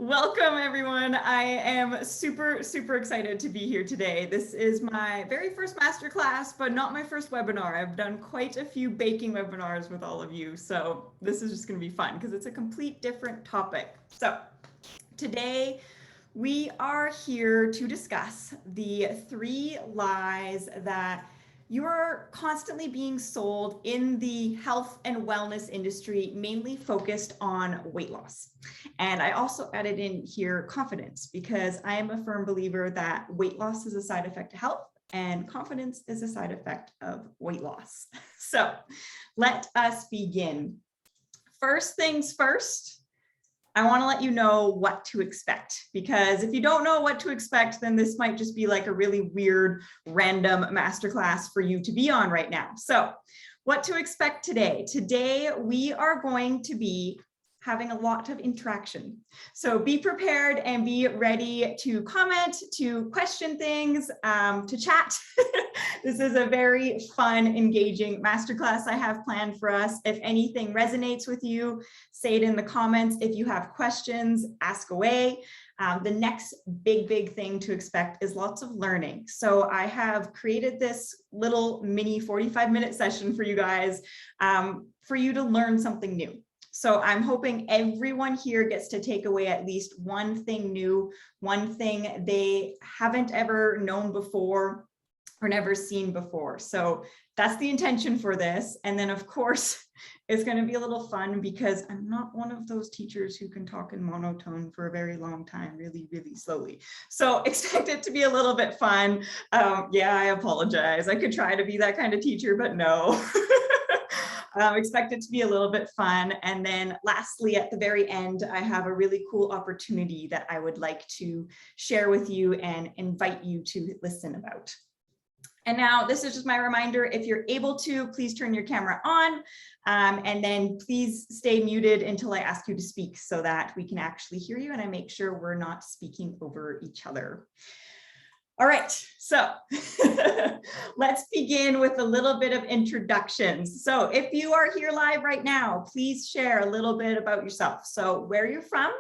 Welcome, everyone. I am super excited to be here today. This is my very first masterclass, but not my first webinar. I've done quite a few baking webinars with all of you, so this is just going to be fun because it's a complete different topic. So today we are here to discuss the 3 lies that you're constantly being sold in the health and wellness industry, mainly focused on weight loss. And I also added in here confidence, because I am a firm believer that weight loss is a side effect of health and confidence is a side effect of weight loss. So let us begin. First things first, I want to let you know what to expect, because if you don't know what to expect, then this might just be like a really weird, random masterclass for you to be on right now. So what to expect today? Today, we are going to be having a lot of interaction. So be prepared and be ready to comment, to question things, to chat. This is a very fun, engaging masterclass I have planned for us. If anything resonates with you, say it in the comments. If you have questions, ask away. The next big thing to expect is lots of learning. So I have created this little mini 45-minute session for you guys, for you to learn something new. So I'm hoping everyone here gets to take away at least one thing new, one thing they haven't ever known before or never seen before. So that's the intention for this. And then of course, it's going to be a little fun because I'm not one of those teachers who can talk in monotone for a very long time, really slowly. So expect it to be a little bit fun. Yeah, I apologize. I could try to be that kind of teacher, but no. Expect it to be a little bit fun. And then lastly, at the very end, I have a really cool opportunity that I would like to share with you and invite you to listen about. And now this is just my reminder, if you're able to, please turn your camera on, and then please stay muted until I ask you to speak so that we can actually hear you and I make sure we're not speaking over each other. All right, so let's begin with a little bit of introductions. So if you are here live right now, please share a little bit about yourself. So where you're from,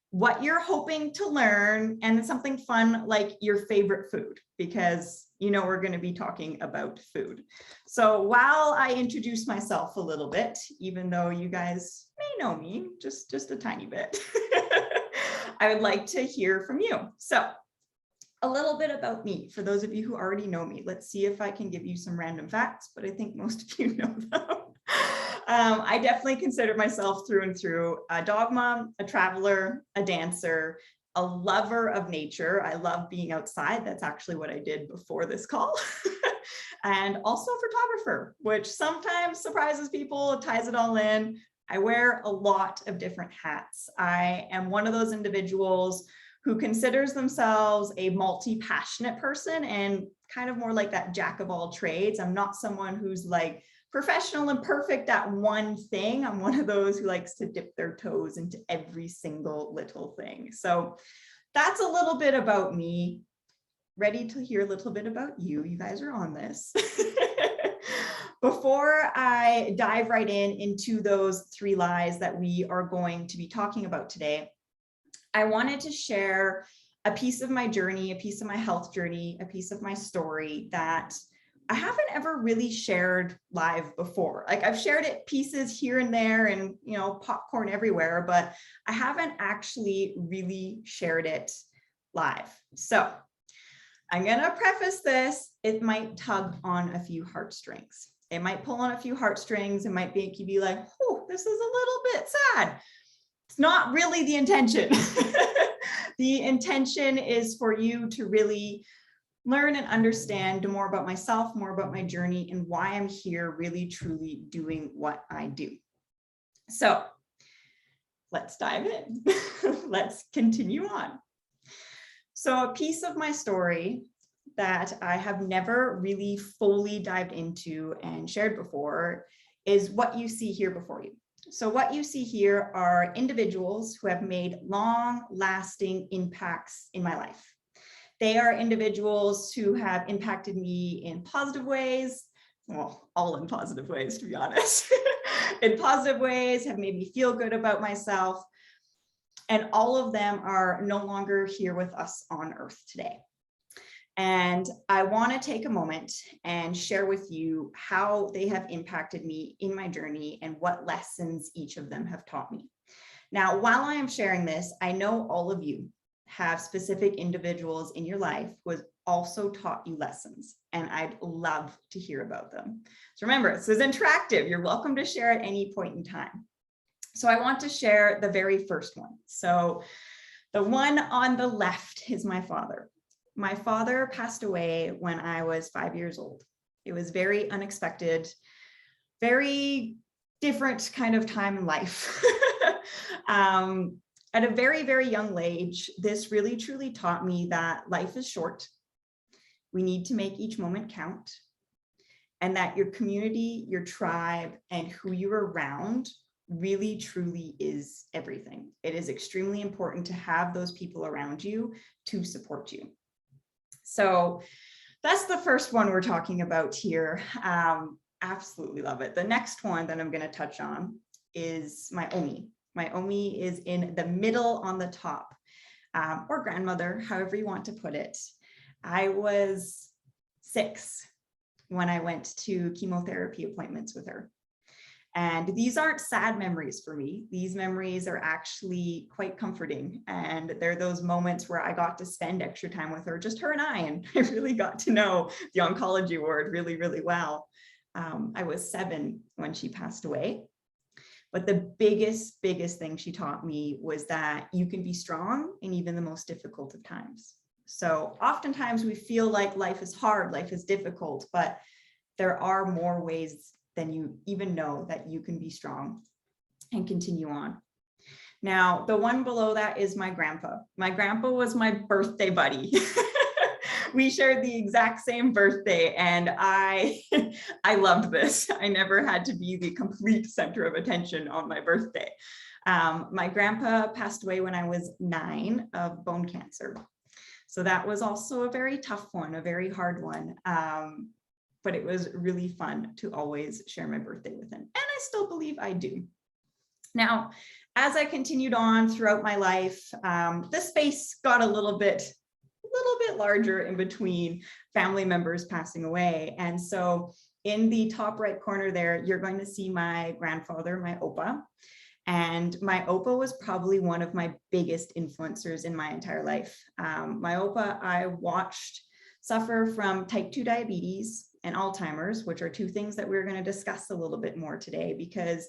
what you're hoping to learn, and something fun like your favorite food, because you know we're going to be talking about food. So while I introduce myself a little bit, even though you guys may know me just a tiny bit, I would like to hear from you. So a little bit about me, for those of you who already know me. Let's see if I can give you some random facts, but I think most of you know them. I definitely consider myself through and through a dog mom, a traveler, a dancer, a lover of nature. I love being outside. That's actually what I did before this call. And also a photographer, which sometimes surprises people, ties it all in. I wear a lot of different hats. I am one of those individuals who considers themselves a multi-passionate person and kind of more like that jack of all trades. I'm not someone who's like professional and perfect at one thing. I'm one of those who likes to dip their toes into every single little thing. So that's a little bit about me. Ready to hear a little bit about you. You guys are on this. Before I dive right into those 3 lies that we are going to be talking about today, I wanted to share a piece of my journey, a piece of my health journey, a piece of my story that I haven't ever really shared live before. Like I've shared it pieces here and there and, you know, popcorn everywhere, but I haven't actually really shared it live. So I'm going to preface this. It might tug on a few heartstrings. It might pull on a few heartstrings. It might make you be like, oh, this is a little bit sad. It's not really the intention. The intention is for you to really learn and understand more about myself, more about my journey, and why I'm here really truly doing what I do. So let's dive in. Let's continue on. So a piece of my story that I have never really fully dived into and shared before is what you see here before you. So what you see here are individuals who have made long-lasting impacts in my life. They are individuals who have impacted me in positive ways, well, all in positive ways, to be honest, in positive ways, have made me feel good about myself. And all of them are no longer here with us on earth today. And I want to take a moment and share with you how they have impacted me in my journey and what lessons each of them have taught me. Now, while I am sharing this, I know all of you have specific individuals in your life who has also taught you lessons, and I'd love to hear about them. So remember, this is interactive. You're welcome to share at any point in time. So I want to share the very first one. So the one on the left is my father. My father passed away when I was 5 years old. It was very unexpected, very different kind of time in life. At a very, very young age, this really truly taught me that life is short. We need to make each moment count, and that your community, your tribe, and who you're around really truly is everything. It is extremely important to have those people around you to support you. So that's the first one we're talking about here. Absolutely love it. The next one that I'm going to touch on is my Omi. My Omi is in the middle on the top, or grandmother, however you want to put it. I was 6 when I went to chemotherapy appointments with her. And these aren't sad memories for me. These memories are actually quite comforting. And they're those moments where I got to spend extra time with her, just her and I really got to know the oncology ward really, really well. I was 7 when she passed away. But the biggest thing she taught me was that you can be strong in even the most difficult of times. So oftentimes we feel like life is hard, life is difficult, but there are more ways than you even know that you can be strong and continue on. Now, the one below that is my grandpa. My grandpa was my birthday buddy. We shared the exact same birthday, and I loved this. I never had to be the complete center of attention on my birthday. My grandpa passed away when I was 9 of bone cancer. So that was also a very tough one, a very hard one. But it was really fun to always share my birthday with him. And I still believe I do. Now, as I continued on throughout my life, the space got a little bit larger in between family members passing away. And so in the top right corner there, you're going to see my grandfather, my Opa. And my Opa was probably one of my biggest influencers in my entire life. My Opa, I watched suffer from type 2 diabetes and Alzheimer's, which are 2 things that we're going to discuss a little bit more today, because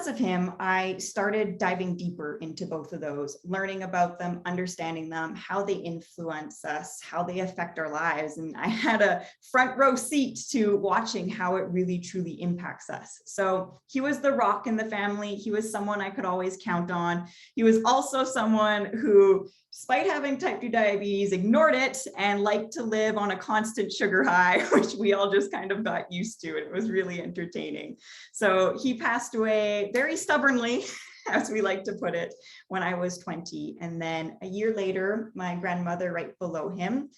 of him, I started diving deeper into both of those, learning about them, understanding them, how they influence us, how they affect our lives. And I had a front row seat to watching how it really, truly impacts us. So he was the rock in the family. He was someone I could always count on. He was also someone who, despite having type 2 diabetes, ignored it and liked to live on a constant sugar high, which we all just kind of got used to. It was really entertaining. So he passed away very stubbornly, as we like to put it, when I was 20. And then a year later, my grandmother right below him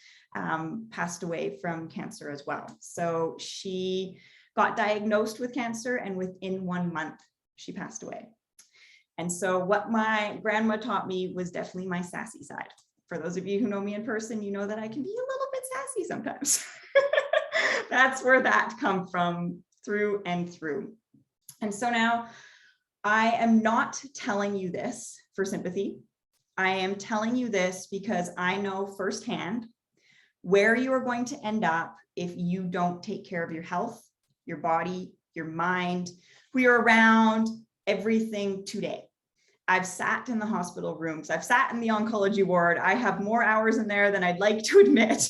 passed away from cancer as well. So she got diagnosed with cancer, and within 1 month, she passed away. And so what my grandma taught me was definitely my sassy side. For those of you who know me in person, you know that I can be a little bit sassy sometimes. That's where that comes from, through and through. And so now I am not telling you this for sympathy. I am telling you this because I know firsthand where you are going to end up if you don't take care of your health, your body, your mind, who you're around, everything today. I've sat in the hospital rooms. I've sat in the oncology ward. I have more hours in there than I'd like to admit.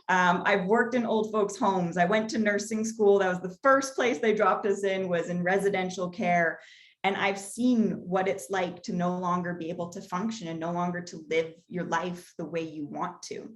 I've worked in old folks' homes. I went to nursing school. That was the first place they dropped us in, was in residential care. And I've seen what it's like to no longer be able to function and no longer to live your life the way you want to.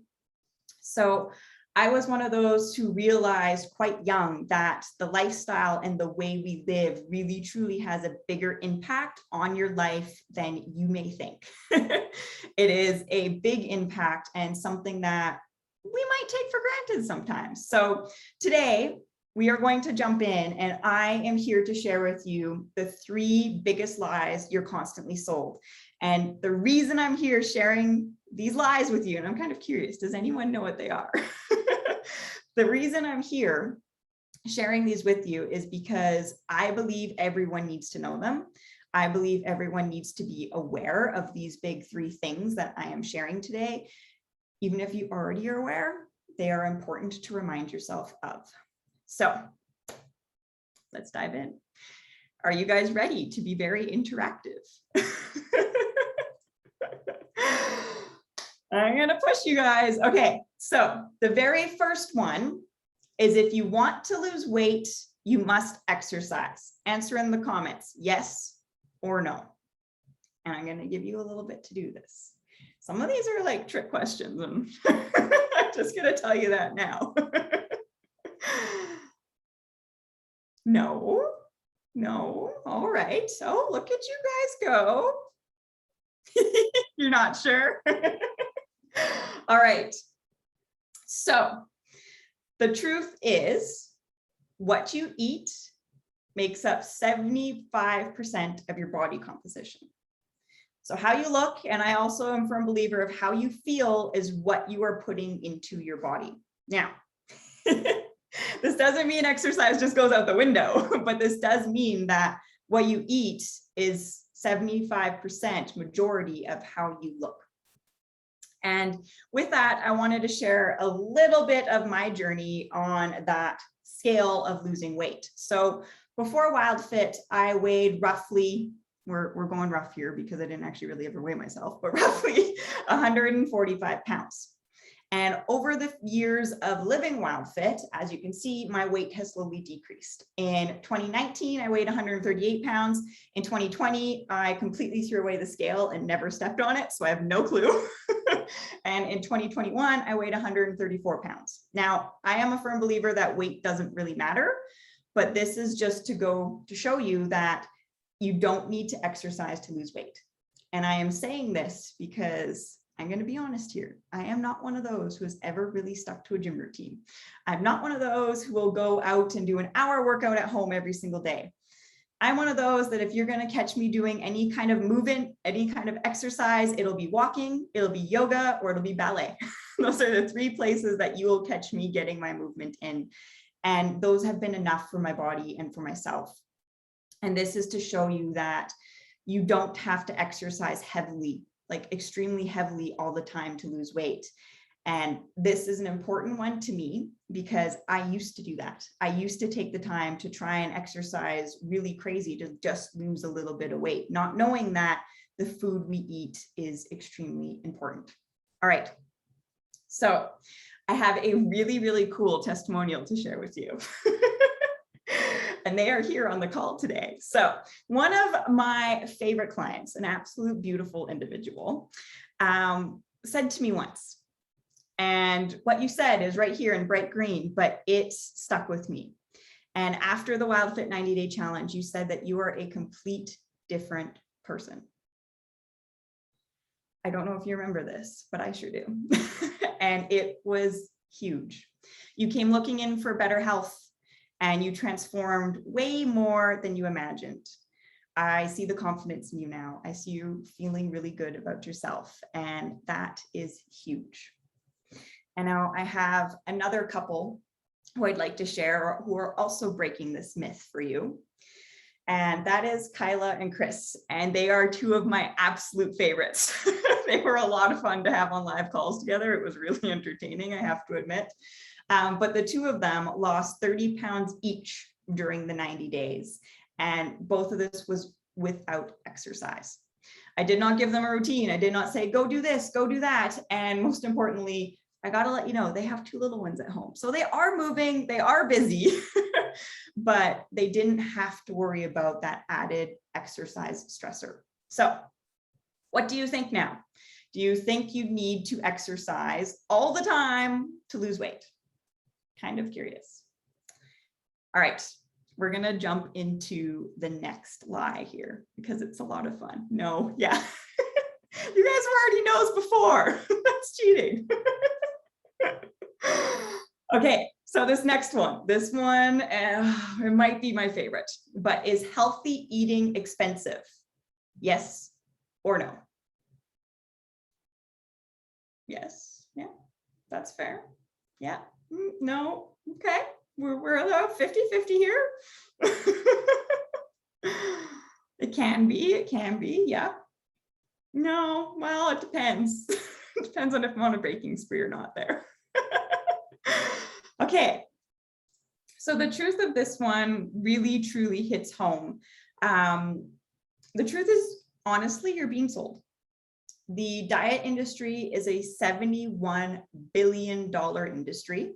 So I was one of those who realized quite young that the lifestyle and the way we live really truly has a bigger impact on your life than you may think. It is a big impact and something that we might take for granted sometimes. So today, we are going to jump in, and I am here to share with you the 3 biggest lies you're constantly sold. And the reason I'm here sharing these lies with you, and I'm kind of curious, does anyone know what they are? The reason I'm here sharing these with you is because I believe everyone needs to know them. I believe everyone needs to be aware of these big 3 things that I am sharing today. Even if you already are aware, they are important to remind yourself of. So let's dive in. Are you guys ready to be very interactive? I'm gonna push you guys. Okay, so the very first one is, if you want to lose weight, you must exercise. Answer in the comments, yes or no. And I'm gonna give you a little bit to do this. Some of these are like trick questions, and I'm just gonna tell you that now. No, no, all right. Oh, look at you guys go. You're not sure? All right. So the truth is, what you eat makes up 75% of your body composition. So how you look, and I also am a firm believer of how you feel, is what you are putting into your body. Now, this doesn't mean exercise just goes out the window, but this does mean that what you eat is 75% majority of how you look. And with that, I wanted to share a little bit of my journey on that scale of losing weight. So before WildFit, I weighed roughly, we're going rough here because I didn't actually really ever weigh myself, but roughly 145 pounds. And over the years of living WildFit, as you can see, my weight has slowly decreased. In 2019, I weighed 138 pounds. In 2020, I completely threw away the scale and never stepped on it, so I have no clue. And in 2021, I weighed 134 pounds. Now, I am a firm believer that weight doesn't really matter, but this is just to show you that you don't need to exercise to lose weight. And I am saying this because I'm going to be honest here. I am not one of those who has ever really stuck to a gym routine. I'm not one of those who will go out and do an hour workout at home every single day. I'm one of those that if you're going to catch me doing any kind of movement, any kind of exercise, it'll be walking, it'll be yoga, or it'll be ballet. Those are the 3 places that you will catch me getting my movement in. And those have been enough for my body and for myself. And this is to show you that you don't have to exercise heavily, like extremely heavily all the time to lose weight. And this is an important one to me because I used to do that. I used to take the time to try and exercise really crazy to just lose a little bit of weight, not knowing that the food we eat is extremely important. All right. So I have a really, really cool testimonial to share with you. And they are here on the call today. So one of my favorite clients, an absolute beautiful individual, said to me once, and what you said is right here in bright green, but it stuck with me. And after the WildFit 90-day challenge, you said that you are a complete different person. I don't know if you remember this, but I sure do. And it was huge. You came looking in for better health, and you transformed way more than you imagined. I see the confidence in you now. I see you feeling really good about yourself, and that is huge. And now I have another couple who I'd like to share who are also breaking this myth for you. And that is Kyla and Chris. And they are 2 of my absolute favorites. They were a lot of fun to have on live calls together. It was really entertaining, I have to admit. But the 2 of them lost 30 pounds each during the 90 days. And both of this was without exercise. I did not give them a routine. I did not say, go do this, go do that. And most importantly, I got to let you know, they have 2 little ones at home. So they are moving, they are busy, but they didn't have to worry about that added exercise stressor. So what do you think now? Do you think you need to exercise all the time to lose weight? Kind of curious. All right, we're going to jump into the next lie here because it's a lot of fun. No, yeah. You guys were already knows before. That's cheating. Okay, So this one, it might be my favorite, but is healthy eating expensive? Yes or no? Yes. Yeah, that's fair. Yeah. No. Okay. We're about 50-50 here. It can be. Yeah. No. Well, it depends. It depends on if I'm on a baking spree or not there. Okay. So the truth of this one really, truly hits home. The truth is, honestly, you're being sold. The diet industry is a $71 billion industry.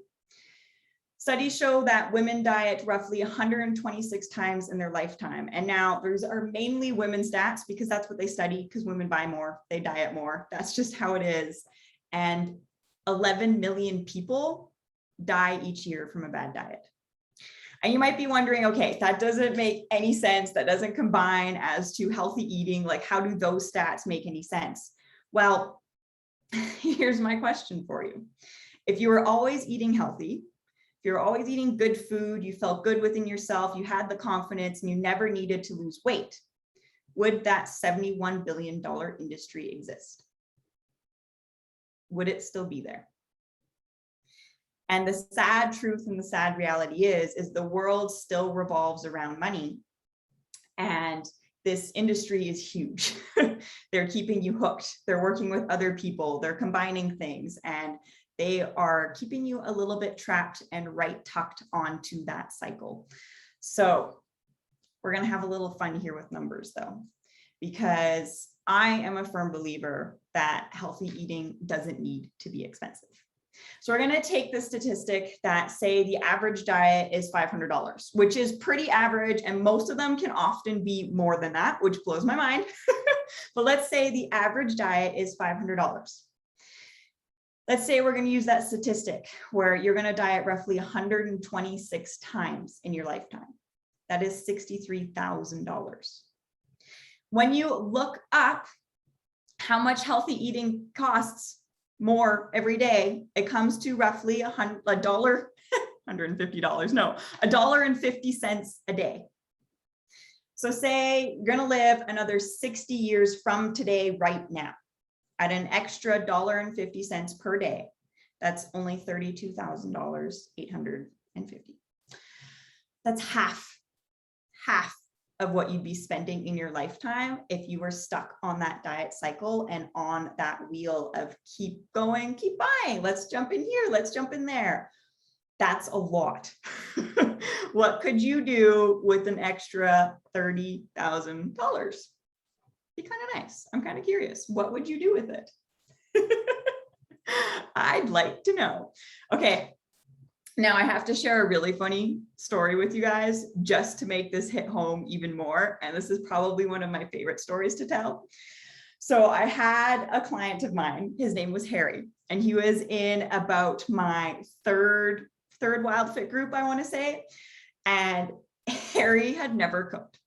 Studies show that women diet roughly 126 times in their lifetime. And now those are mainly women's stats because that's what they study, because women buy more, they diet more. That's just how it is. And 11 million people die each year from a bad diet. And you might be wondering, okay, that doesn't make any sense. That doesn't combine as to healthy eating. Like, how do those stats make any sense? Well, here's my question for you. If you were always eating healthy, if you're always eating good food, you felt good within yourself, you had the confidence, and you never needed to lose weight, would that $71 billion industry exist? Would it still be there? And the sad truth and the sad reality is the world still revolves around money. And this industry is huge. They're keeping you hooked. They're working with other people. They're combining things, and they are keeping you a little bit trapped and right tucked onto that cycle. So we're going to have a little fun here with numbers, though, because I am a firm believer that healthy eating doesn't need to be expensive. So we're going to take the statistic that say the average diet is $500, which is pretty average. And most of them can often be more than that, which blows my mind. But let's say the average diet is $500. Let's say we're going to use that statistic where you're going to diet roughly 126 times in your lifetime. That is $63,000. When you look up how much healthy eating costs more every day, it comes to roughly $150, no, $1.50 a day. So say you're going to live another 60 years from today right now at an extra $1.50 per day. That's only $32,850. That's half of what you'd be spending in your lifetime if you were stuck on that diet cycle and on that wheel of keep going, keep buying. Let's jump in here. Let's jump in there. That's a lot. What could you do with an extra $30,000? Be kind of nice. I'm kind of curious. What would you do with it? I'd like to know. Okay. Now I have to share a really funny story with you guys just to make this hit home even more. And this is probably one of my favorite stories to tell. So I had a client of mine, his name was Harry, and he was in about my third Wild Fit group, I want to say. And Harry had never cooked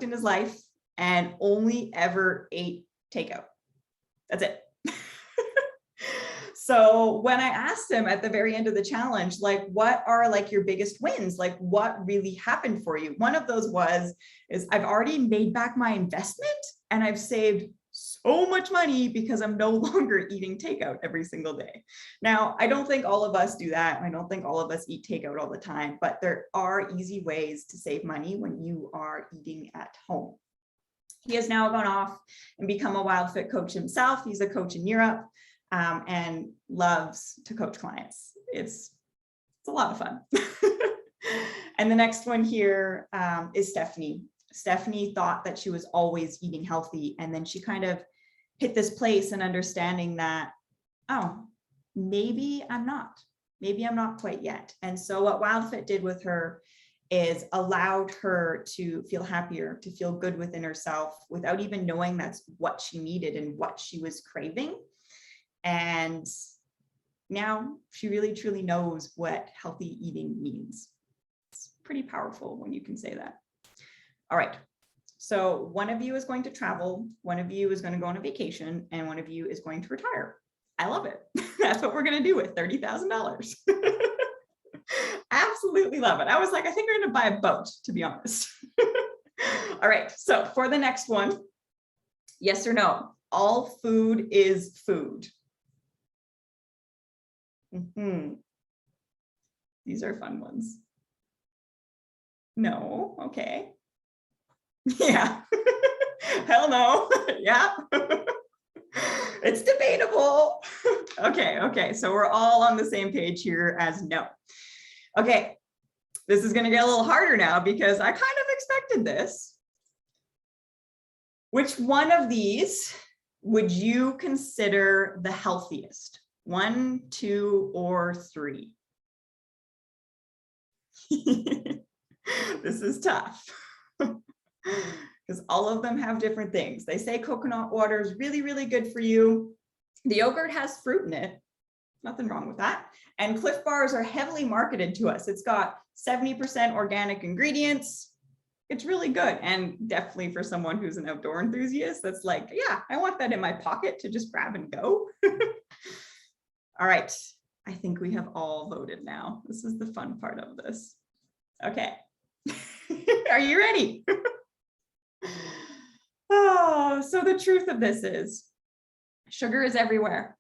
in his life, and only ever ate takeout. That's it. So when I asked him at the very end of the challenge, like, what are like your biggest wins? Like, what really happened for you? One of those is I've already made back my investment and I've saved so much money because I'm no longer eating takeout every single day. Now, I don't think all of us do that. I don't think all of us eat takeout all the time, but there are easy ways to save money when you are eating at home. He has now gone off and become a Wild Fit coach himself. He's a coach in Europe. And loves to coach clients. It's a lot of fun. And the next one here is Stephanie. Stephanie thought that she was always eating healthy, and then she kind of hit this place in understanding that, oh, maybe I'm not quite yet. And so what WildFit did with her is allowed her to feel happier, to feel good within herself without even knowing that's what she needed and what she was craving. And now she really truly knows what healthy eating means. It's pretty powerful when you can say that. All right. So one of you is going to travel, one of you is going to go on a vacation, and one of you is going to retire. I love it. That's what we're going to do with $30,000. Absolutely love it. I was like, I think we're going to buy a boat, to be honest. All right. So for the next one, yes or no? All food is food. These are fun ones. No. Okay. Yeah. Hell no. Yeah. It's debatable. Okay. So we're all on the same page here as no. Okay. This is going to get a little harder now because I kind of expected this. Which one of these would you consider the healthiest? 1, 2, or 3? This is tough because all of them have different things. They say coconut water is really, really good for you. The yogurt has fruit in it. Nothing wrong with that. And Cliff Bars are heavily marketed to us. It's got 70% organic ingredients. It's really good. And definitely for someone who's an outdoor enthusiast, that's like, yeah, I want that in my pocket to just grab and go. All right. I think we have all voted now. This is the fun part of this. Okay. Are you ready? Oh, so the truth of this is sugar is everywhere.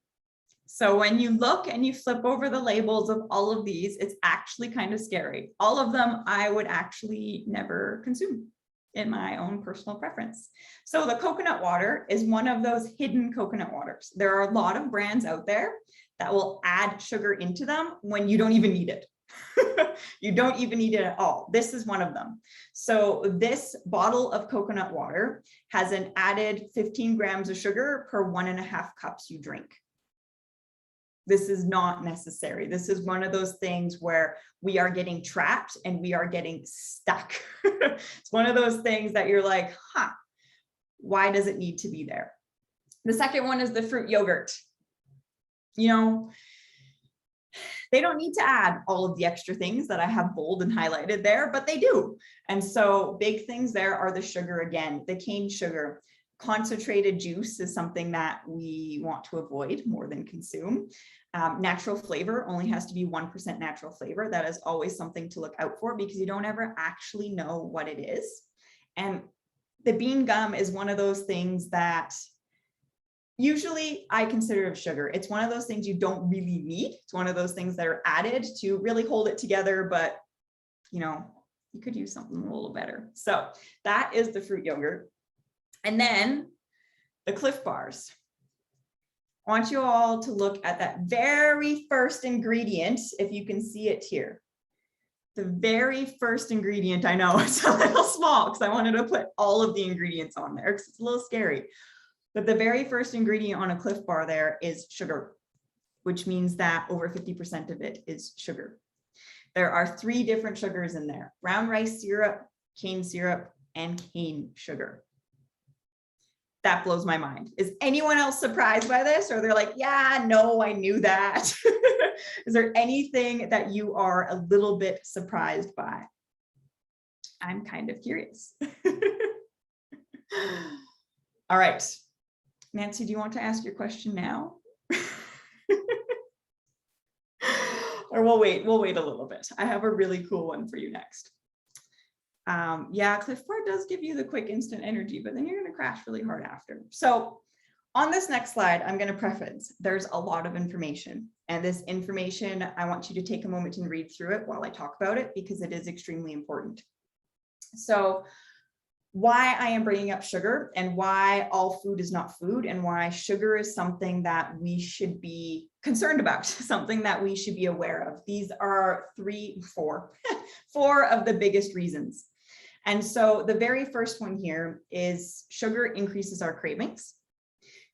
So when you look and you flip over the labels of all of these, it's actually kind of scary. All of them I would actually never consume in my own personal preference. So the coconut water is one of those hidden coconut waters. There are a lot of brands out there that will add sugar into them when you don't even need it. You don't even need it at all. This is one of them. So this bottle of coconut water has an added 15 grams of sugar per 1.5 cups you drink. This is not necessary. This is one of those things where we are getting trapped and we are getting stuck. It's one of those things that you're like, why does it need to be there? The second one is the fruit yogurt. You know, they don't need to add all of the extra things that I have bold and highlighted there, but they do. And so big things there are the sugar again, the cane sugar. Concentrated juice is something that we want to avoid more than consume. Natural flavor only has to be 1% natural flavor. That is always something to look out for because you don't ever actually know what it is. And the bean gum is one of those things that usually I consider it sugar. It's one of those things you don't really need. It's one of those things that are added to really hold it together, but you know, you could use something a little better. So that is the fruit yogurt. And then the Cliff Bars. I want you all to look at that very first ingredient, if you can see it here. The very first ingredient, I know it's a little small because I wanted to put all of the ingredients on there because it's a little scary. But the very first ingredient on a Cliff Bar there is sugar, which means that over 50% of it is sugar. There are 3 different sugars in there: brown rice syrup, cane syrup, and cane sugar. That blows my mind. Is anyone else surprised by this? Or they're like, yeah, no, I knew that. Is there anything that you are a little bit surprised by? I'm kind of curious. All right. Nancy, do you want to ask your question now? Or we'll wait a little bit. I have a really cool one for you next. Yeah, Cliff Bar does give you the quick instant energy, but then you're going to crash really hard after. So on this next slide, I'm going to preface, there's a lot of information, and this information, I want you to take a moment and read through it while I talk about it because it is extremely important. So why I am bringing up sugar and why all food is not food and why sugar is something that we should be concerned about, something that we should be aware of. These are four of the biggest reasons. And so the very first one here is sugar increases our cravings,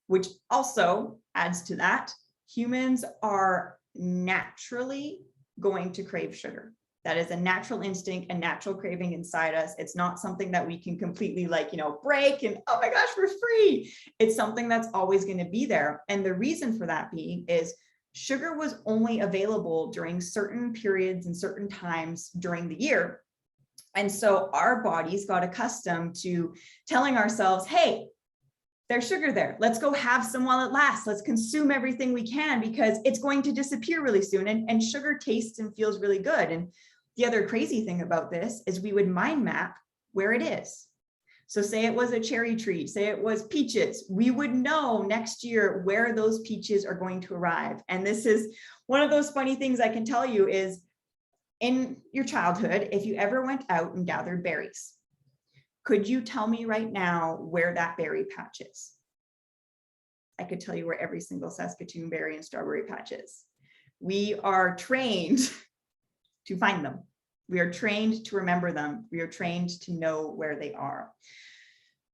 which also adds to that. Humans are naturally going to crave sugar. That is a natural instinct, a natural craving inside us. It's not something that we can completely break and, oh my gosh, we're free. It's something that's always going to be there. And the reason for that being is sugar was only available during certain periods and certain times during the year. And so our bodies got accustomed to telling ourselves, hey, there's sugar there. Let's go have some while it lasts. Let's consume everything we can because it's going to disappear really soon. And sugar tastes and feels really good. And the other crazy thing about this is we would mind map where it is. So say it was a cherry tree, say it was peaches, we would know next year where those peaches are going to arrive. And this is one of those funny things I can tell you is in your childhood, if you ever went out and gathered berries, could you tell me right now where that berry patch is? I could tell you where every single Saskatoon berry and strawberry patch is. We are trained to find them. We are trained to remember them. We are trained to know where they are.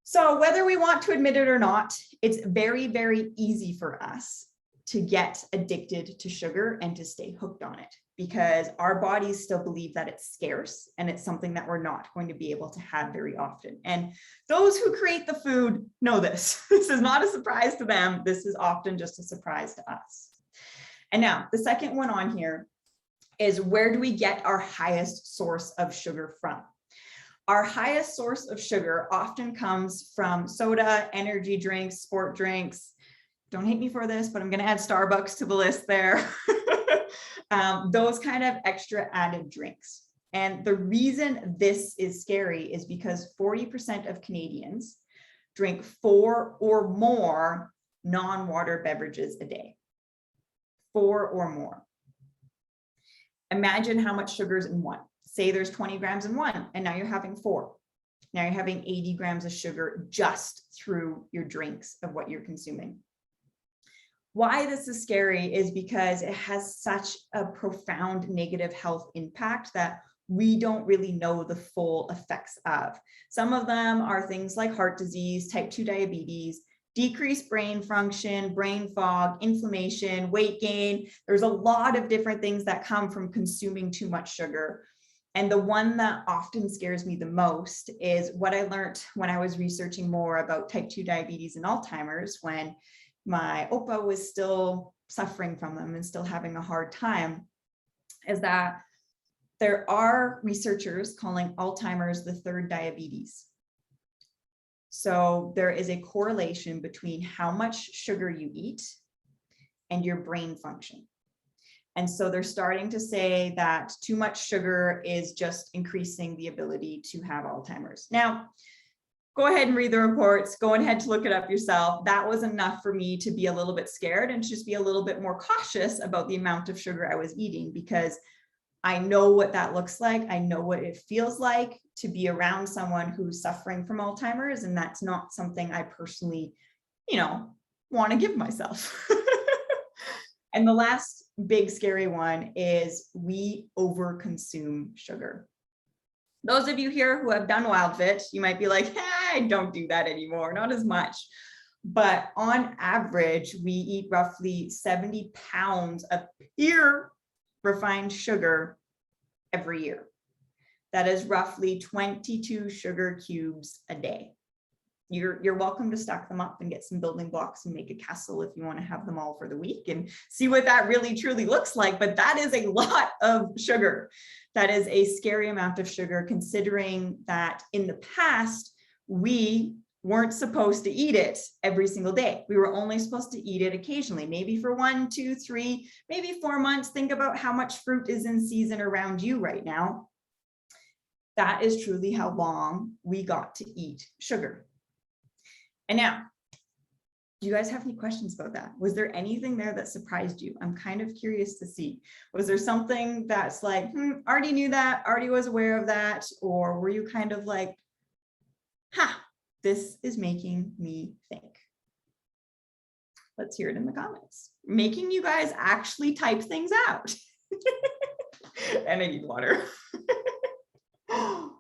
So whether we want to admit it or not, it's very, very easy for us to get addicted to sugar and to stay hooked on it because our bodies still believe that it's scarce and it's something that we're not going to be able to have very often. And those who create the food know this. This is not a surprise to them. This is often just a surprise to us. And now the second one on here is where do we get our highest source of sugar from? Our highest source of sugar often comes from soda, energy drinks, sport drinks. Don't hate me for this, but I'm going to add Starbucks to the list there. Those kind of extra added drinks. And the reason this is scary is because 40% of Canadians drink 4 or more non-water beverages a day. 4 or more. Imagine how much sugar is in one. Say there's 20 grams in one, and now you're having 4. Now you're having 80 grams of sugar just through your drinks of what you're consuming. Why this is scary is because it has such a profound negative health impact that we don't really know the full effects of. Some of them are things like heart disease, type 2 diabetes, decreased brain function, brain fog, inflammation, weight gain. There's a lot of different things that come from consuming too much sugar. And the one that often scares me the most is what I learned when I was researching more about type 2 diabetes and Alzheimer's when my Opa was still suffering from them and still having a hard time, is that there are researchers calling Alzheimer's the third diabetes. So there is a correlation between how much sugar you eat and your brain function. And so they're starting to say that too much sugar is just increasing the ability to have Alzheimer's. Now, go ahead and read the reports, go ahead to look it up yourself. That was enough for me to be a little bit scared and just be a little bit more cautious about the amount of sugar I was eating because I know what that looks like. I know what it feels like to be around someone who's suffering from Alzheimer's, and that's not something I personally, want to give myself. And the last big scary one is we overconsume sugar. Those of you here who have done WildFit, you might be like, hey, I don't do that anymore, not as much. But on average, we eat roughly 70 pounds of pure refined sugar every year. That is roughly 22 sugar cubes a day. You're welcome to stack them up and get some building blocks and make a castle if you want to have them all for the week and see what that really truly looks like. But that is a lot of sugar. That is a scary amount of sugar, considering that in the past, we weren't supposed to eat it every single day. We were only supposed to eat it occasionally, maybe for 1, 2, 3, maybe 4 months. Think about how much fruit is in season around you right now. That is truly how long we got to eat sugar. And now, do you guys have any questions about that? Was there anything there that surprised you? I'm kind of curious to see. Was there something that's like, already knew that, already was aware of that? Or were you kind of like, this is making me think? Let's hear it in the comments. Making you guys actually type things out. And I need water. All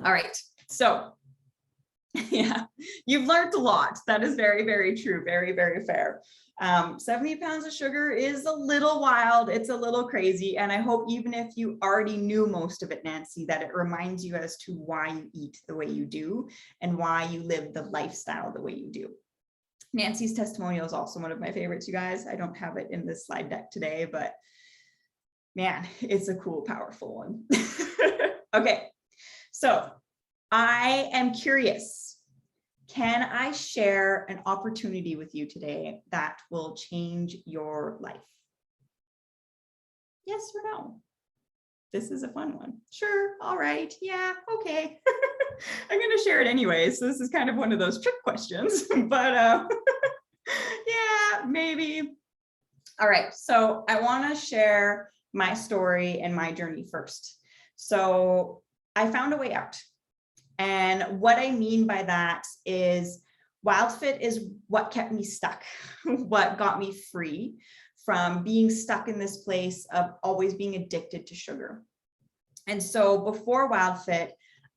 right, so yeah, you've learned a lot. That is very, very true. Very, very fair. 70 pounds of sugar is a little wild. It's a little crazy. And I hope even if you already knew most of it, Nancy, that it reminds you as to why you eat the way you do and why you live the lifestyle the way you do. Nancy's testimonial is also one of my favorites, you guys. I don't have it in this slide deck today, but man, it's a cool, powerful one. Okay, so I am curious. Can I share an opportunity with you today that will change your life? Yes or no? This is a fun one. Sure. All right. Yeah. Okay. I'm going to share it anyway. So this is kind of one of those trick questions, but yeah, maybe. All right. So I want to share my story and my journey first. So I found a way out. And what I mean by that is WildFit is what kept me stuck, what got me free from being stuck in this place of always being addicted to sugar. And so before WildFit,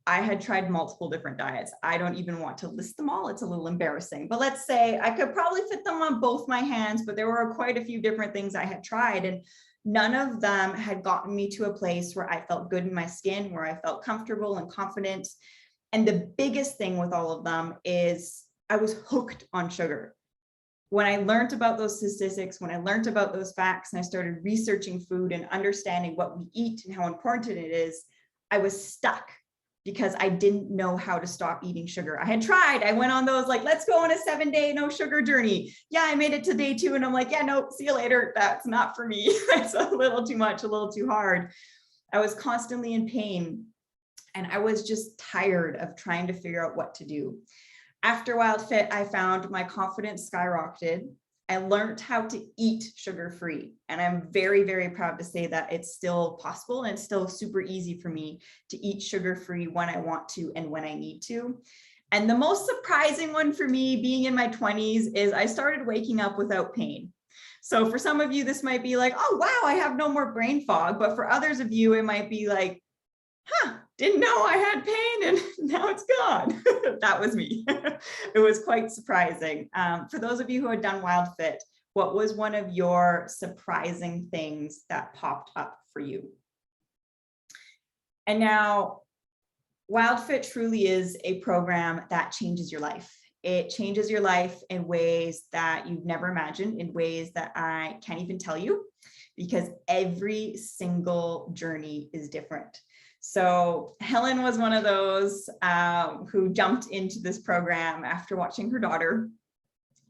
I had tried multiple different diets. I don't even want to list them all. It's a little embarrassing, but let's say I could probably fit them on both my hands, but there were quite a few different things I had tried, and none of them had gotten me to a place where I felt good in my skin, where I felt comfortable and confident. And the biggest thing with all of them is I was hooked on sugar. When I learned about those statistics, when I learned about those facts, and I started researching food and understanding what we eat and how important it is, I was stuck because I didn't know how to stop eating sugar. I had tried, I went on those like, let's go on a 7-day no sugar journey. Yeah, I made it to day 2 and I'm like, yeah, no, see you later. That's not for me. That's a little too much, a little too hard. I was constantly in pain and I was just tired of trying to figure out what to do. After WildFit, I found my confidence skyrocketed. I learned how to eat sugar-free. And I'm very, very proud to say that it's still possible and it's still super easy for me to eat sugar-free when I want to and when I need to. And the most surprising one for me being in my 20s is I started waking up without pain. So for some of you, this might be like, oh, wow, I have no more brain fog. But for others of you, it might be like, didn't know I had pain and now it's gone. That was me. It was quite surprising. For those of you who had done WildFit, what was one of your surprising things that popped up for you? And now, WildFit truly is a program that changes your life. It changes your life in ways that you've never imagined, in ways that I can't even tell you, because every single journey is different. So Helen was one of those who jumped into this program after watching her daughter.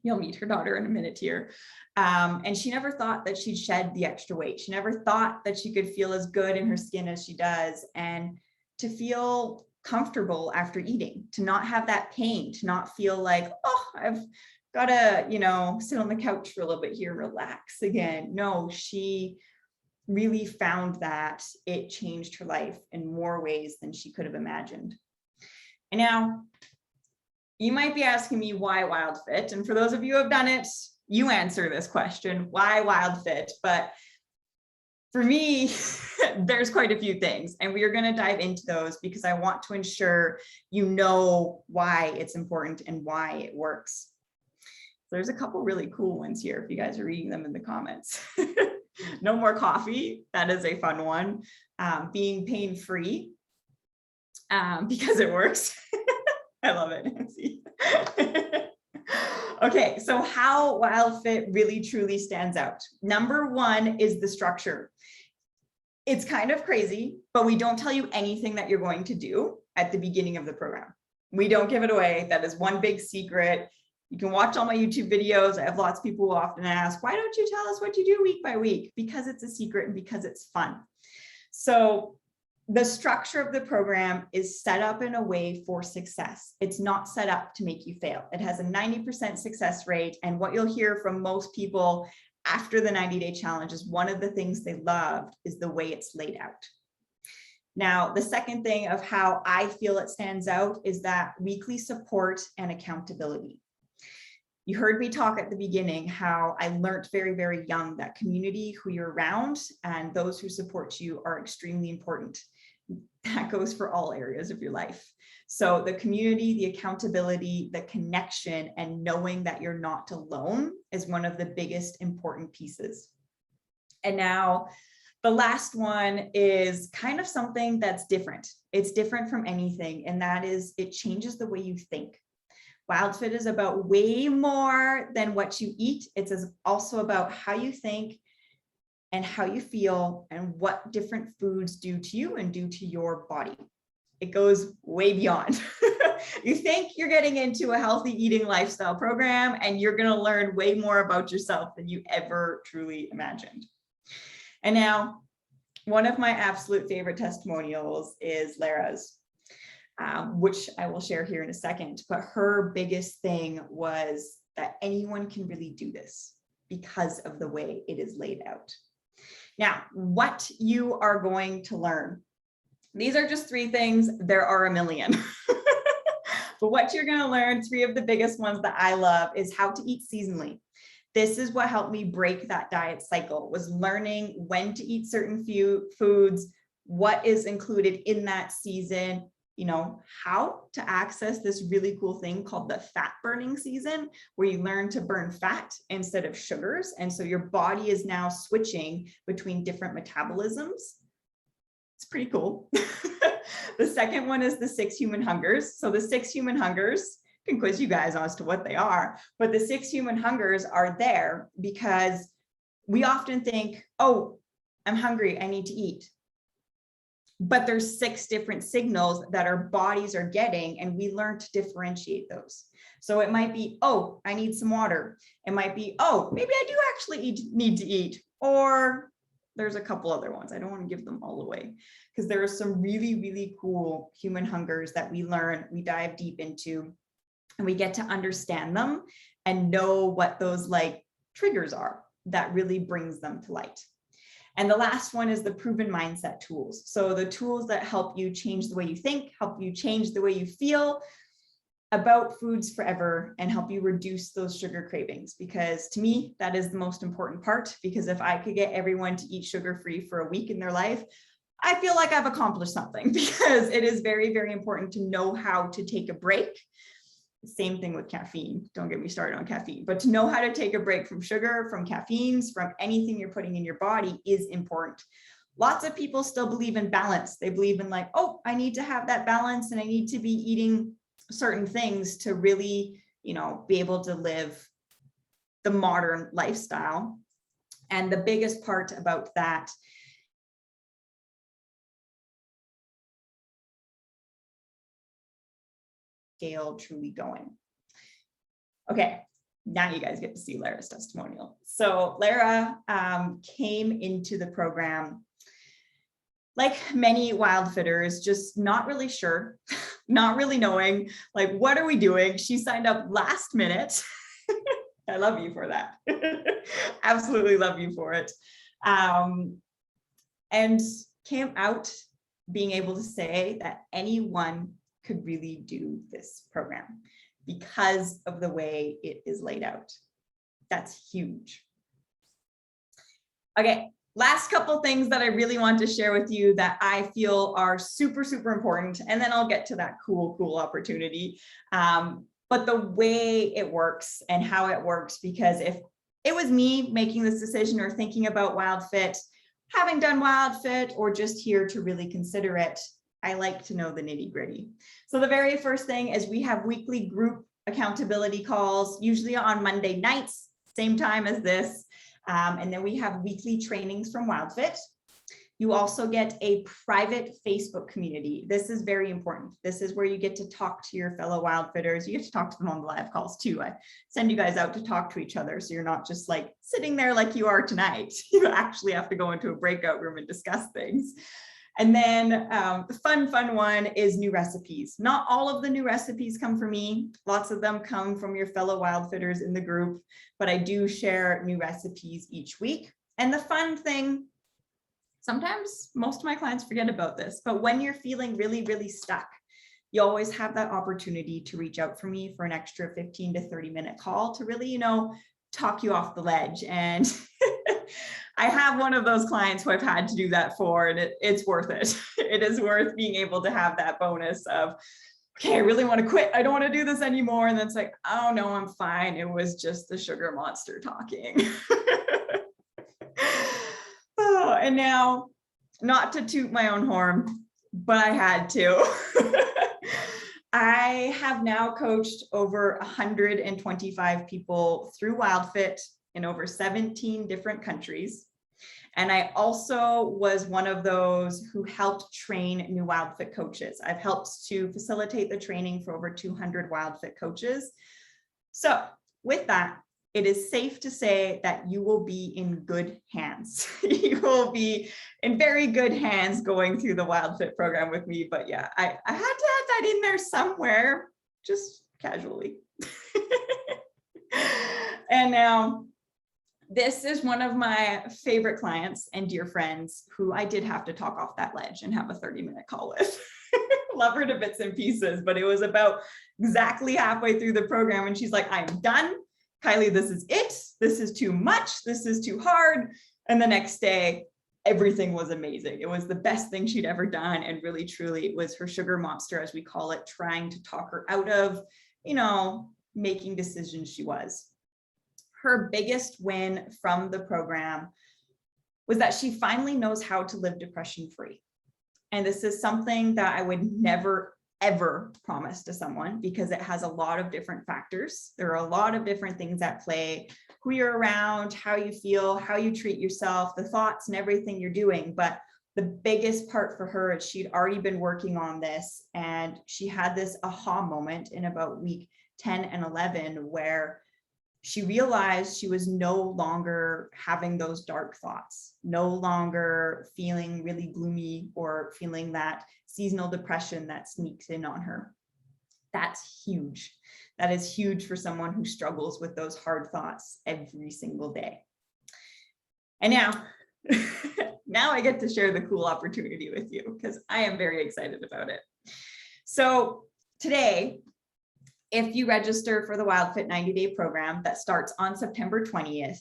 You'll meet her daughter in a minute here. And she never thought that she'd shed the extra weight. She never thought that she could feel as good in her skin as she does, and to feel comfortable after eating, to not have that pain, to not feel like, oh, I've got to, sit on the couch for a little bit here, relax again. No, she really found that it changed her life in more ways than she could have imagined. And now you might be asking me why WildFit? And for those of you who have done it, you answer this question, why WildFit? But for me, there's quite a few things, and we are going to dive into those because I want to ensure you know why it's important and why it works. There's a couple really cool ones here if you guys are reading them in the comments. No more coffee. That is a fun one. Being pain-free because it works. I love it, Nancy. Okay, so how WildFit really truly stands out. Number 1 is the structure. It's kind of crazy, but we don't tell you anything that you're going to do at the beginning of the program. We don't give it away. That is one big secret. You can watch all my YouTube videos. I have lots of people who often ask, why don't you tell us what you do week by week? Because it's a secret and because it's fun. So the structure of the program is set up in a way for success. It's not set up to make you fail. It has a 90% success rate. And what you'll hear from most people after the 90-day challenge is one of the things they loved is the way it's laid out. Now, the second thing of how I feel it stands out is that weekly support and accountability. You heard me talk at the beginning how I learned very, very young that community, who you're around, and those who support you are extremely important. That goes for all areas of your life. So the community, the accountability, the connection, and knowing that you're not alone is one of the biggest important pieces. And now the last one is kind of something that's different. It's different from anything, and that is it changes the way you think. WildFit is about way more than what you eat. It's also about how you think and how you feel and what different foods do to you and do to your body. It goes way beyond. You think you're getting into a healthy eating lifestyle program, and you're going to learn way more about yourself than you ever truly imagined. And now, one of my absolute favorite testimonials is Lara's, which I will share here in a second. But her biggest thing was that anyone can really do this because of the way it is laid out. Now, what you are going to learn, these are just 3 things. There are a million. But what you're going to learn, 3 of the biggest ones that I love, is how to eat seasonally. This is what helped me break that diet cycle, was learning when to eat certain foods, what is included in that season, you know, how to access this really cool thing called the fat burning season, where you learn to burn fat instead of sugars. And so your body is now switching between different metabolisms. It's pretty cool. The second one is the 6 human hungers. So the 6 human hungers, I can quiz you guys as to what they are, but the 6 human hungers are there because we often think, oh, I'm hungry, I need to eat. But there's 6 different signals that our bodies are getting, and we learn to differentiate those. So it might be, oh, I need some water. It might be, oh, maybe I do actually need to eat. Or there's a couple other ones. I don't want to give them all away, because there are some really, really cool human hungers that we learn, we dive deep into, and we get to understand them and know what those like triggers are that really brings them to light. And the last one is the proven mindset tools. So the tools that help you change the way you think, help you change the way you feel about foods forever, and help you reduce those sugar cravings. Because to me, that is the most important part, because if I could get everyone to eat sugar-free for a week in their life, I feel like I've accomplished something, because it is very, very important to know how to take a break. Same thing with caffeine. Don't get me started on caffeine, but to know how to take a break from sugar, from caffeines, from anything you're putting in your body is important. Lots of people still believe in balance. They believe in like, oh, I need to have that balance and I need to be eating certain things to really, you know, be able to live the modern lifestyle. And the biggest part about that scale truly going. Okay, now you guys get to see Lara's testimonial. So Lara came into the program like many wild fitters, just not really sure, not really knowing, like, what are we doing? She signed up last minute. I love you for that. Absolutely love you for it. And came out being able to say that anyone could really do this program because of the way it is laid out. That's huge. Okay. Last couple things that I really want to share with you that I feel are super, super important. And then I'll get to that cool opportunity. But the way it works and how it works, because if it was me making this decision or thinking about WildFit, having done WildFit, or just here to really consider it, I like to know the nitty gritty. So the very first thing is we have weekly group accountability calls, usually on Monday nights, same time as this. And then we have weekly trainings from WildFit. You also get a private Facebook community. This is very important. This is where you get to talk to your fellow WildFitters. You get to talk to them on the live calls too. I send you guys out to talk to each other, so you're not just like sitting there like you are tonight. You actually have to go into a breakout room and discuss things. And then the fun one is new recipes. Not all of the new recipes come from me. Lots of them come from your fellow WildFitters in the group, but I do share new recipes each week. And the fun thing, sometimes most of my clients forget about this, but when you're feeling really, really stuck, you always have that opportunity to reach out for me for an extra 15 to 30 minute call to really, you know, talk you off the ledge. And I have one of those clients who I've had to do that for, and it's worth it. It is worth being able to have that bonus of, okay, I really want to quit. I don't want to do this anymore. And then it's like, oh no, I'm fine. It was just the sugar monster talking. Oh, and now, not to toot my own horn, but I had to. I have now coached over 125 people through WildFit in over 17 different countries. And I also was one of those who helped train new WildFit coaches. I've helped to facilitate the training for over 200 WildFit coaches. So with that, it is safe to say that you will be in good hands. You will be in very good hands going through the WildFit program with me. But yeah, I had to have that in there somewhere, just casually. And now, this is one of my favorite clients and dear friends who I did have to talk off that ledge and have a 30-minute call with. Love her to bits and pieces, but it was about exactly halfway through the program and she's like, I'm done. Kylie, this is it. This is too much. This is too hard. And the next day, everything was amazing. It was the best thing she'd ever done. And really, truly, it was her sugar monster, as we call it, trying to talk her out of, making decisions she was. Her biggest win from the program was that she finally knows how to live depression-free. And this is something that I would never, ever promise to someone because it has a lot of different factors. There are a lot of different things at play, who you're around, how you feel, how you treat yourself, the thoughts and everything you're doing. But the biggest part for her is she'd already been working on this and she had this aha moment in about week 10 and 11 where she realized she was no longer having those dark thoughts, no longer feeling really gloomy or feeling that seasonal depression that sneaks in on her. That's huge. That is huge for someone who struggles with those hard thoughts every single day. And now, now I get to share the cool opportunity with you because I am very excited about it. So today, if you register for the WildFit 90-day program that starts on September 20th,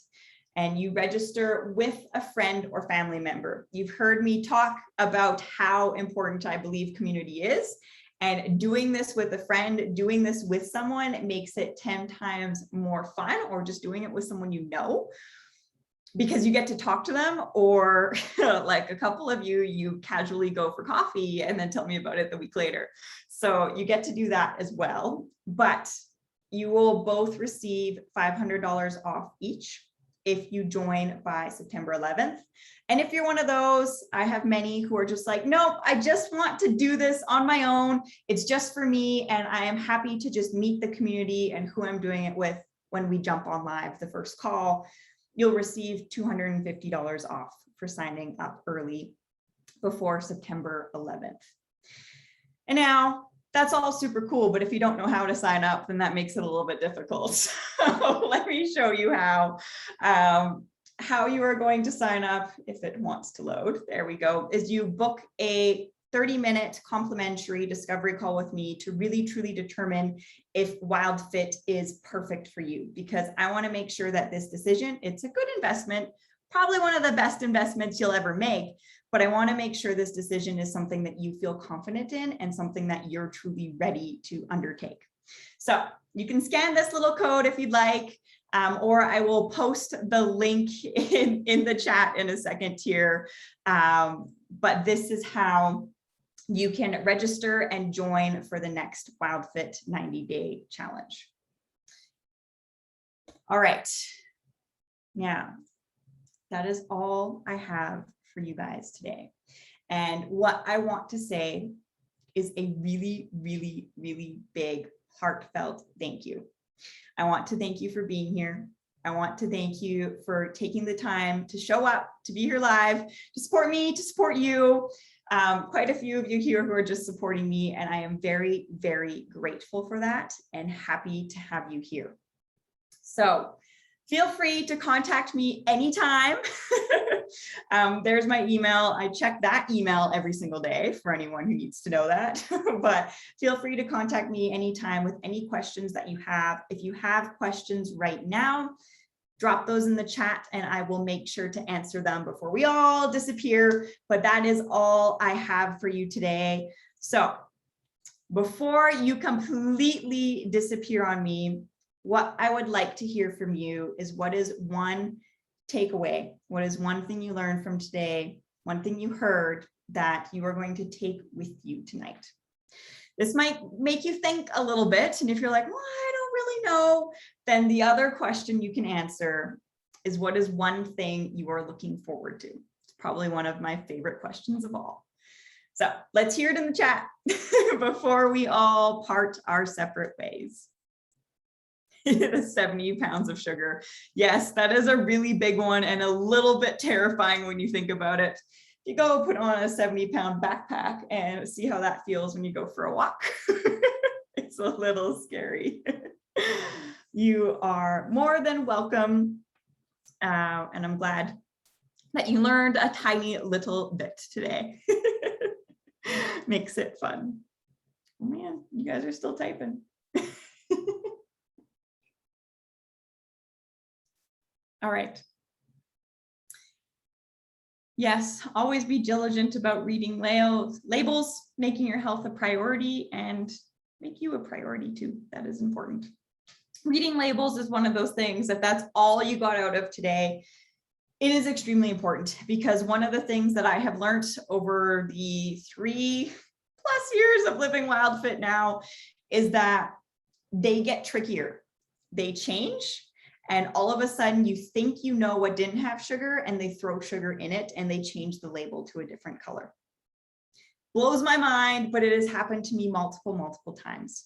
and you register with a friend or family member, you've heard me talk about how important I believe community is. And doing this with a friend, doing this with someone, it makes it 10 times more fun, or just doing it with someone you know, because you get to talk to them, or like a couple of you casually go for coffee and then tell me about it the week later. So you get to do that as well, but you will both receive $500 off each if you join by September 11th. And if you're one of those, I have many who are just like, nope, I just want to do this on my own. It's just for me. And I am happy to just meet the community and who I'm doing it with when we jump on live, the first call. You'll receive $250 off for signing up early before September 11th. And now that's all super cool, but if you don't know how to sign up, then that makes it a little bit difficult. So let me show you how you are going to sign up if it wants to load. There we go. Is you book a 30-minute complimentary discovery call with me to really truly determine if WildFit is perfect for you, because I want to make sure that this decision, it's a good investment, probably one of the best investments you'll ever make, but I want to make sure this decision is something that you feel confident in and something that you're truly ready to undertake. So you can scan this little code if you'd like, or I will post the link in the chat in a second here. But this is how you can register and join for the next WildFit 90-day challenge. All right. Now, that is all I have for you guys today. And what I want to say is a really, really, really big, heartfelt thank you. I want to thank you for being here. I want to thank you for taking the time to show up, to be here live, to support me, to support you. Quite a few of you here who are just supporting me, and I am very, very grateful for that and happy to have you here. So feel free to contact me anytime. There's my email. I check that email every single day for anyone who needs to know that. But feel free to contact me anytime with any questions that you have. If you have questions right now, drop those in the chat and I will make sure to answer them before we all disappear. But that is all I have for you today. So before you completely disappear on me, what I would like to hear from you is, what is one takeaway? What is one thing you learned from today? One thing you heard that you are going to take with you tonight? This might make you think a little bit. And if you're like, well, I don't really know, then the other question you can answer is what is one thing you are looking forward to? It's probably one of my favorite questions of all. So let's hear it in the chat before we all part our separate ways. The 70 pounds of sugar. Yes, that is a really big one and a little bit terrifying when you think about it. You go put on a 70-pound backpack and see how that feels when you go for a walk. It's a little scary. You are more than welcome. And I'm glad that you learned a tiny little bit today. Makes it fun. Oh man, you guys are still typing. All right. Yes, always be diligent about reading labels, making your health a priority, and make you a priority too. That is important. Reading labels is one of those things that that's all you got out of today. It is extremely important because one of the things that I have learned over the 3+ years of living Wild Fit now is that they get trickier. They change. And all of a sudden you think you know what didn't have sugar and they throw sugar in it and they change the label to a different color. Blows my mind, but it has happened to me multiple times.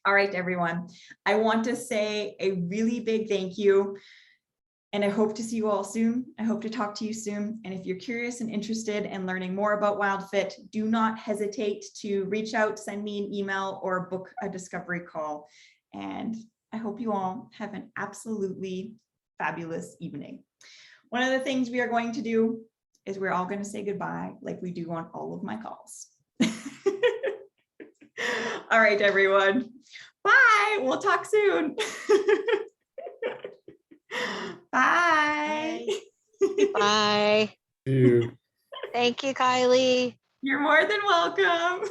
All right, everyone. I want to say a really big thank you. And I hope to see you all soon. I hope to talk to you soon. And if you're curious and interested in learning more about Wild Fit, do not hesitate to reach out, send me an email, or book a discovery call. And I hope you all have an absolutely fabulous evening. One of the things we are going to do is we're all going to say goodbye like we do on all of my calls. All right, everyone. Bye. We'll talk soon. Bye. Bye. You. Thank you, Kylie. You're more than welcome.